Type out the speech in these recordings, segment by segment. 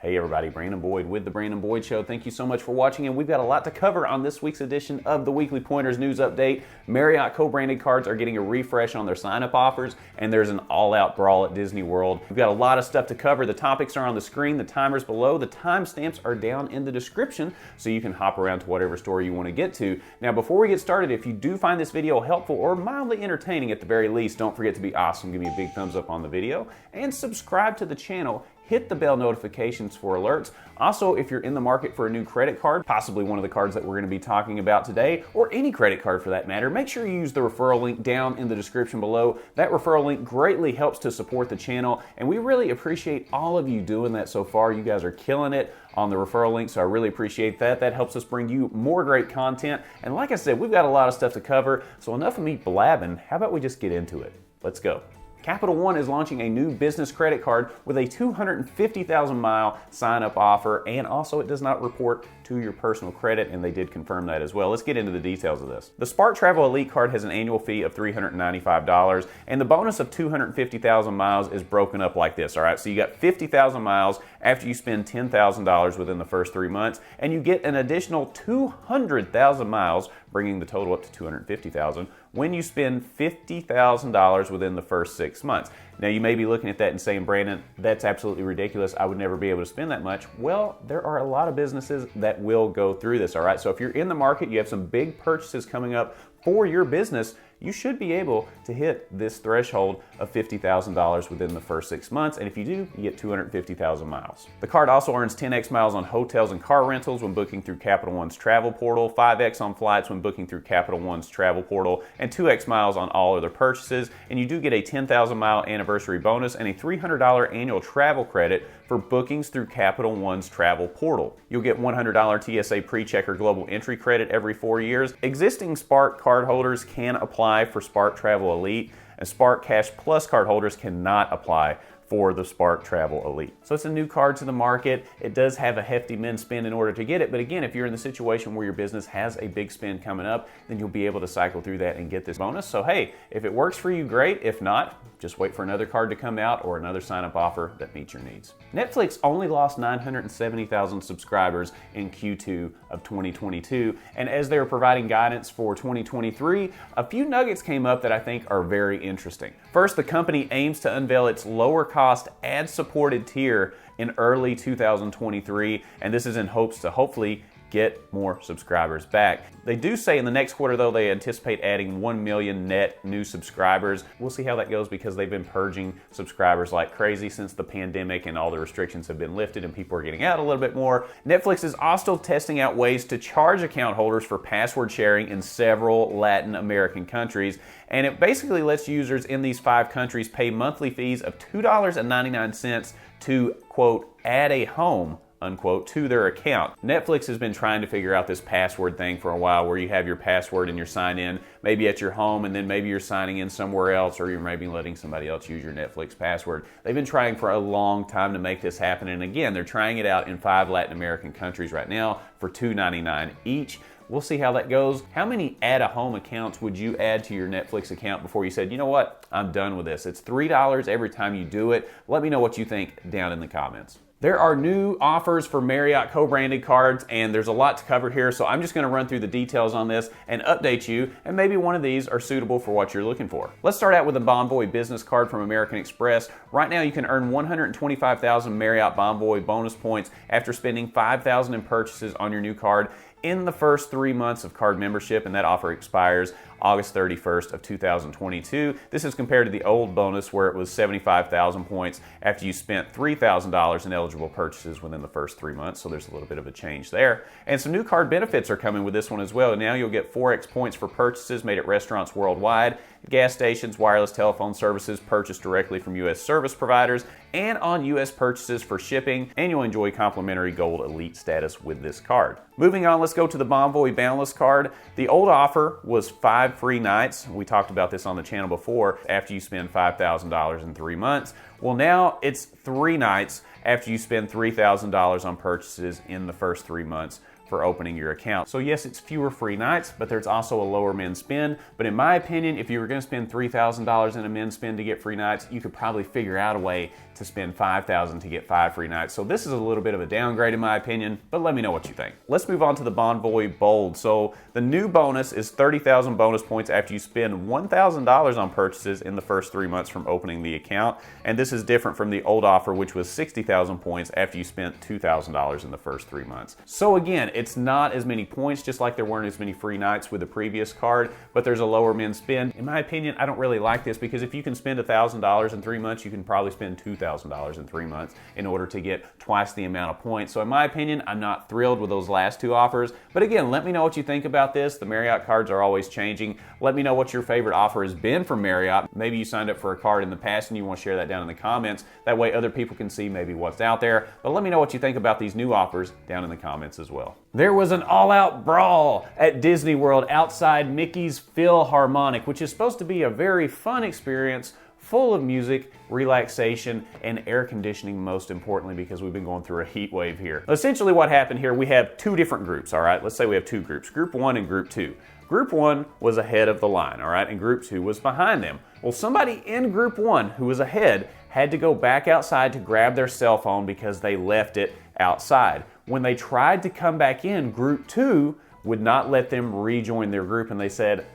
Hey everybody, Brandon Boyd with The Brandon Boyd Show. Thank you so much for watching, and we've got a lot to cover on this week's edition of the Weekly Pointers News Update. Marriott co-branded cards are getting a refresh on their sign-up offers, and there's an all-out brawl at Disney World. We've got a lot of stuff to cover. The topics are on the screen, the timers below, the timestamps are down in the description, so you can hop around to whatever store you want to get to. Now, before we get started, if you do find this video helpful or mildly entertaining at the very least, don't forget to be awesome. Give me a big thumbs up on the video, and subscribe to the channel. Hit the bell notifications for alerts. Also, if you're in the market for a new credit card, possibly one of the cards that we're going to be talking about today, or any credit card for that matter, make sure you use the referral link down in the description below. That referral link greatly helps to support the channel, and we really appreciate all of you doing that so far. You guys are killing it on the referral link, so I really appreciate that. That helps us bring you more great content. And like I said, we've got a lot of stuff to cover, so enough of me blabbing. How about we just get into it? Let's go. Capital One is launching a new business credit card with a 250,000 mile sign-up offer, and also it does not report to your personal credit, and they did confirm that as well. Let's get into the details of this. The Spark Travel Elite card has an annual fee of $395, and the bonus of 250,000 miles is broken up like this, all right? So you got 50,000 miles after you spend $10,000 within the first 3 months, and you get an additional 200,000 miles, bringing the total up to 250,000 when you spend $50,000 within the first 6 months. Now you may be looking at that and saying, Brandon, that's absolutely ridiculous. I would never be able to spend that much. Well, there are a lot of businesses that will go through this, all right? So if you're in the market, you have some big purchases coming up for your business, you should be able to hit this threshold of $50,000 within the first 6 months, and if you do, you get 250,000 miles. The card also earns 10x miles on hotels and car rentals when booking through Capital One's travel portal, 5x on flights when booking through Capital One's travel portal, and 2x miles on all other purchases, and you do get a 10,000 mile anniversary bonus and a $300 annual travel credit for bookings through Capital One's travel portal. You'll get $100 TSA pre-checker global entry credit every 4 years. Existing Spark cardholders can apply for Spark Travel Elite, and Spark Cash Plus cardholders cannot apply for the Spark Travel Elite. So it's a new card to the market. It does have a hefty min spend in order to get it, but again, if you're in the situation where your business has a big spend coming up, then you'll be able to cycle through that and get this bonus. So hey, if it works for you, great. If not, just wait for another card to come out or another sign-up offer that meets your needs. Netflix only lost 970,000 subscribers in Q2 of 2022, and as they were providing guidance for 2023, a few nuggets came up that I think are very interesting. First, the company aims to unveil its lower cost ad-supported tier in early 2023, and this is in hopes to hopefully get more subscribers back. They do say in the next quarter, though, they anticipate adding 1 million net new subscribers. We'll see how that goes because they've been purging subscribers like crazy since the pandemic and all the restrictions have been lifted and people are getting out a little bit more. Netflix is also testing out ways to charge account holders for password sharing in several Latin American countries, and it basically lets users in these 5 countries pay monthly fees of $2.99 to, quote, add a home, unquote, to their account. Netflix has been trying to figure out this password thing for a while where you have your password and you're signed in maybe at your home and then maybe you're signing in somewhere else or you're maybe letting somebody else use your Netflix password. They've been trying for a long time to make this happen, and again, they're trying it out in 5 Latin American countries right now for $2.99 each. We'll see how that goes. How many add-a-home accounts would you add to your Netflix account before you said, you know what, I'm done with this? It's $3 every time you do it. Let me know what you think down in the comments. There are new offers for Marriott co-branded cards, and there's a lot to cover here, so I'm just going to run through the details on this and update you, and maybe one of these are suitable for what you're looking for. Let's start out with the Bonvoy business card from American Express. Right now, you can earn 125,000 Marriott Bonvoy bonus points after spending $5,000 in purchases on your new card in the first 3 months of card membership, and that offer expires August 31st of 2022. This is compared to the old bonus where it was 75,000 points after you spent $3,000 in eligible purchases within the first 3 months, so there's a little bit of a change there. And some new card benefits are coming with this one as well. Now you'll get 4x points for purchases made at restaurants worldwide, gas stations, wireless telephone services purchased directly from U.S. service providers, and on U.S. purchases for shipping, and you'll enjoy complimentary Gold Elite status with this card. Moving on, let's go to the Bonvoy Boundless card. The old offer was 5 free nights. We talked about this on the channel before, after you spend $5,000 in 3 months. Well, now it's 3 nights after you spend $3,000 on purchases in the first 3 months for opening your account. So yes, it's fewer free nights, but there's also a lower min spend. But in my opinion, if you were gonna spend $3,000 in a min spend to get free nights, you could probably figure out a way to spend $5,000 to get 5 free nights. So this is a little bit of a downgrade in my opinion, but let me know what you think. Let's move on to the Bonvoy Bold. So the new bonus is 30,000 bonus points after you spend $1,000 on purchases in the first 3 months from opening the account. And this is different from the old offer, which was 60,000 points after you spent $2,000 in the first 3 months. So again, it's not as many points, just like there weren't as many free nights with the previous card, but there's a lower min spend. In my opinion, I don't really like this because if you can spend $1,000 in 3 months, you can probably spend $2,000 in 3 months in order to get twice the amount of points. So in my opinion, I'm not thrilled with those last two offers. But again, let me know what you think about this. The Marriott cards are always changing. Let me know what your favorite offer has been from Marriott. Maybe you signed up for a card in the past and you want to share that down in the comments. That way other people can see maybe what's out there. But let me know what you think about these new offers down in the comments as well. There was an all-out brawl at Disney World outside Mickey's Philharmonic, which is supposed to be a very fun experience full of music, relaxation, and air conditioning, most importantly, because we've been going through a heat wave here. Essentially what happened here, we have two different groups, all right? Let's say we have two groups, Group 1 and Group 2. Group 1 was ahead of the line, all right? And Group 2 was behind them. Well, somebody in Group 1 who was ahead had to go back outside to grab their cell phone because they left it outside. When they tried to come back in, Group 2 would not let them rejoin their group, and they said,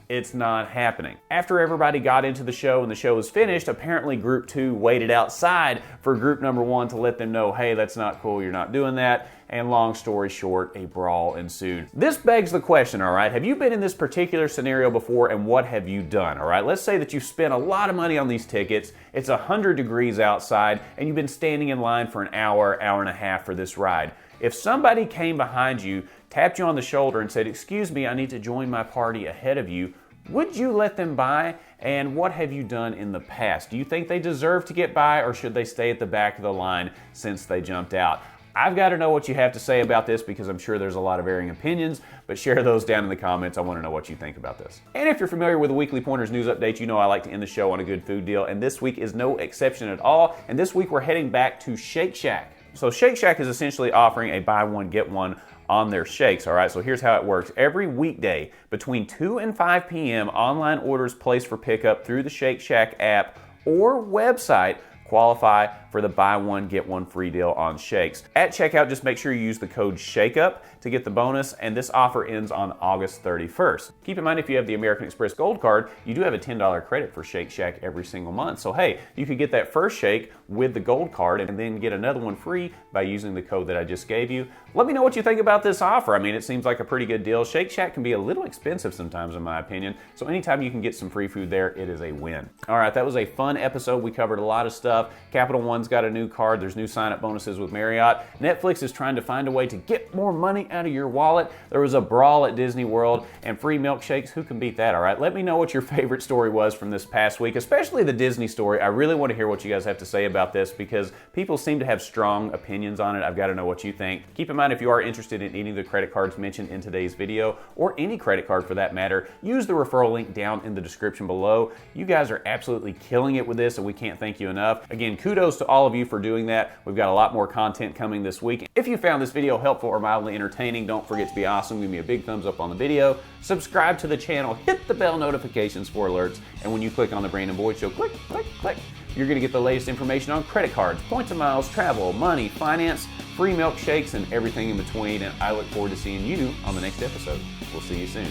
it's not happening. After everybody got into the show and the show was finished, apparently Group 2 waited outside for Group number 1 to let them know, hey, that's not cool, you're not doing that. And long story short, a brawl ensued. This begs the question, all right, have you been in this particular scenario before and what have you done, all right? Let's say that you spent a lot of money on these tickets, it's 100 degrees outside, and you've been standing in line for an hour, hour and a half for this ride. If somebody came behind you, tapped you on the shoulder and said, excuse me, I need to join my party ahead of you, would you let them by? And what have you done in the past? Do you think they deserve to get by or should they stay at the back of the line since they jumped out? I've got to know what you have to say about this because I'm sure there's a lot of varying opinions, but share those down in the comments. I want to know what you think about this. And if you're familiar with the Weekly Pointers news update, you know I like to end the show on a good food deal, and this week is no exception at all. And this week we're heading back to Shake Shack. So Shake Shack is essentially offering a buy one, get one on their shakes, all right? So here's how it works. Every weekday between 2 and 5 p.m., online orders placed for pickup through the Shake Shack app or website qualify for the buy one, get one free deal on shakes. At checkout, just make sure you use the code SHAKEUP to get the bonus, and this offer ends on August 31st. Keep in mind, if you have the American Express Gold Card, you do have a $10 credit for Shake Shack every single month. So hey, you could get that first shake with the Gold Card and then get another one free by using the code that I just gave you. Let me know what you think about this offer. I mean, it seems like a pretty good deal. Shake Shack can be a little expensive sometimes, in my opinion, so anytime you can get some free food there, it is a win. All right, that was a fun episode. We covered a lot of stuff. Capital One's got a new card. There's new sign-up bonuses with Marriott. Netflix is trying to find a way to get more money out of your wallet. There was a brawl at Disney World and free milkshakes. Who can beat that, all right? Let me know what your favorite story was from this past week, especially the Disney story. I really want to hear what you guys have to say about this because people seem to have strong opinions on it. I've got to know what you think. Keep in mind, if you are interested in any of the credit cards mentioned in today's video, or any credit card for that matter, use the referral link down in the description below. You guys are absolutely killing it with this, and we can't thank you enough. Again, kudos to all of you for doing that. We've got a lot more content coming this week. If you found this video helpful or mildly entertaining, don't forget to be awesome. Give me a big thumbs up on the video. Subscribe to the channel. Hit the bell notifications for alerts. And when you click on the Brandon Boyd Show, click, click, click, you're going to get the latest information on credit cards, points and miles, travel, money, finance, free milkshakes, and everything in between. And I look forward to seeing you on the next episode. We'll see you soon.